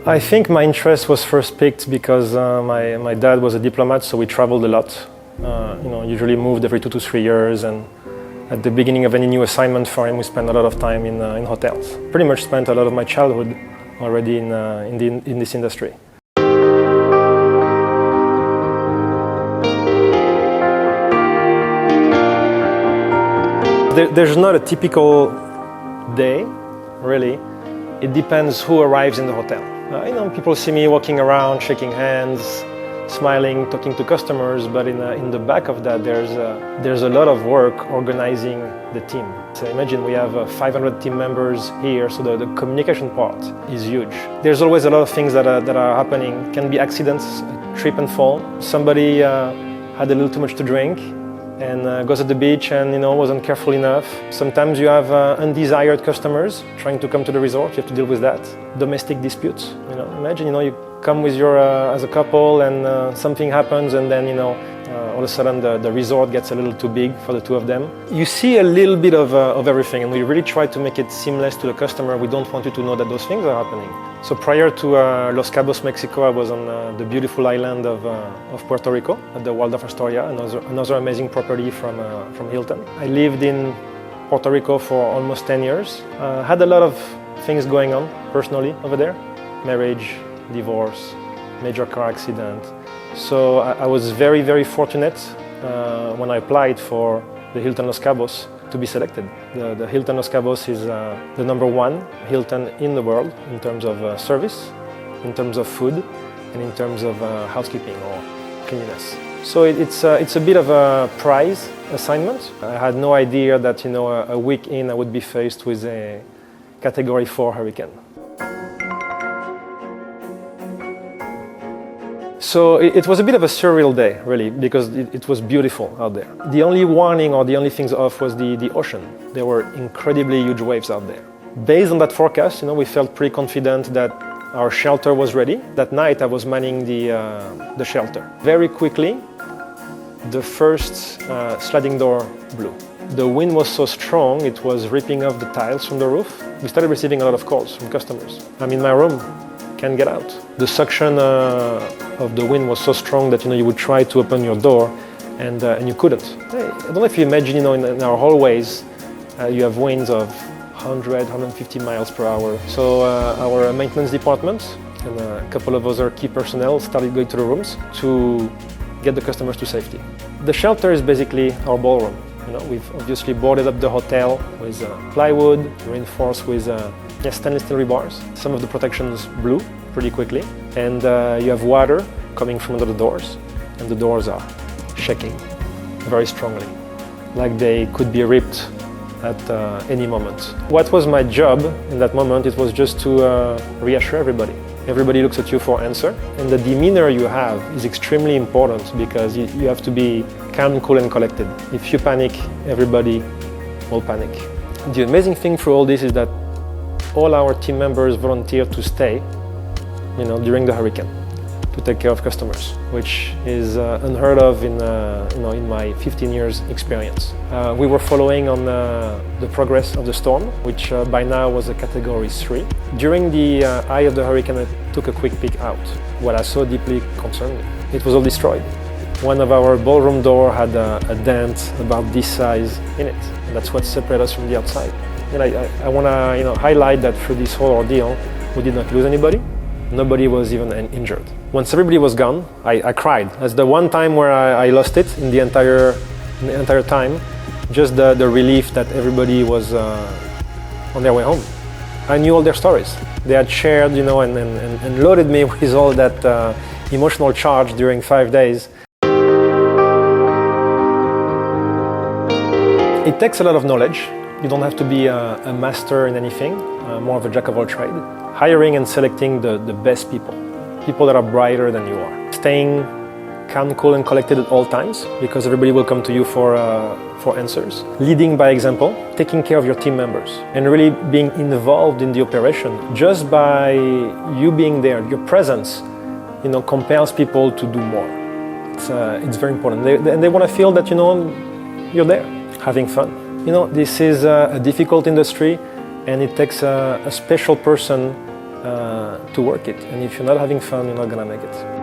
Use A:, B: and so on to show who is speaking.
A: I think my interest was first picked because my dad was a diplomat, so we traveled a lot. Usually moved every 2 to 3 years, and at the beginning of any new assignment for him, we spent a lot of time in hotels. Pretty much spent a lot of my childhood already in this industry. There's not a typical day, really. It depends who arrives in the hotel. People see me walking around, shaking hands, smiling, talking to customers, but in the back of that, there's a lot of work organizing the team. So imagine we have 500 team members here, so the communication part is huge. There's always a lot of things that are happening. Can be accidents, trip and fall. Somebody had a little too much to drink and goes at the beach and wasn't careful enough. Sometimes you have undesired customers trying to come to the resort. You have to deal with that. Domestic disputes. Imagine you come with your as a couple and something happens, and then all of a sudden the resort gets a little too big for the two of them. You see a little bit of everything, and we really try to make it seamless to the customer. We don't want you to know that those things are happening. So prior to Los Cabos, Mexico, I was on the beautiful island of Puerto Rico at the Waldorf Astoria, another amazing property from Hilton. I lived in Puerto Rico for almost 10 years. Had a lot of things going on personally over there. Marriage, divorce, major car accident. So I was very, very fortunate when I applied for the Hilton Los Cabos to be selected. The Hilton Los Cabos is the #1 Hilton in the world in terms of service, in terms of food, and in terms of housekeeping or cleanliness. So it's a bit of a prize assignment. I had no idea that a week in I would be faced with a Category 4 hurricane. So it was a bit of a surreal day, really, because it was beautiful out there. The only warning or the only things off was the ocean. There were incredibly huge waves out there. Based on that forecast, we felt pretty confident that our shelter was ready. That night I was manning the shelter. Very quickly, the first sliding door blew. The wind was so strong, it was ripping off the tiles from the roof. We started receiving a lot of calls from customers. I'm in my room, can't get out. The suction of the wind was so strong that you would try to open your door and you couldn't. I don't know if you imagine, in our hallways, you have winds of 100, 150 miles per hour. So our maintenance department and a couple of other key personnel started going to the rooms to get the customers to safety. The shelter is basically our ballroom. We've obviously boarded up the hotel with plywood, reinforced with stainless steel rebars. Some of the protections blew pretty quickly, and you have water coming from under the doors, and the doors are shaking very strongly, like they could be ripped at any moment. What was my job in that moment? It was just to reassure everybody. Everybody looks at you for answer, and the demeanor you have is extremely important because you have to be calm, cool, and collected. If you panic, everybody will panic. The amazing thing through all this is that all our team members volunteered to stay, during the hurricane, to take care of customers, which is unheard of in my 15 years experience. We were following on the progress of the storm, which by now was a Category 3. During the eye of the hurricane, I took a quick peek out. What I saw deeply concerned me. It was all destroyed. One of our ballroom door had a dent about this size in it. And that's what separated us from the outside. And I want to highlight that through this whole ordeal, we did not lose anybody. Nobody was even injured. Once everybody was gone, I cried. That's the one time where I lost it in the entire time. Just the relief that everybody was on their way home. I knew all their stories. They had shared, and loaded me with all that emotional charge during 5 days. It takes a lot of knowledge. You don't have to be a master in anything, more of a jack of all trades. Hiring and selecting the best people that are brighter than you are. Staying calm, cool, and collected at all times, because everybody will come to you for answers. Leading by example, taking care of your team members, and really being involved in the operation. Just by you being there, your presence, compels people to do more. It's very important. They want to feel that you're there, having fun. This is a difficult industry, and it takes a special person to work it. And if you're not having fun, you're not gonna make it.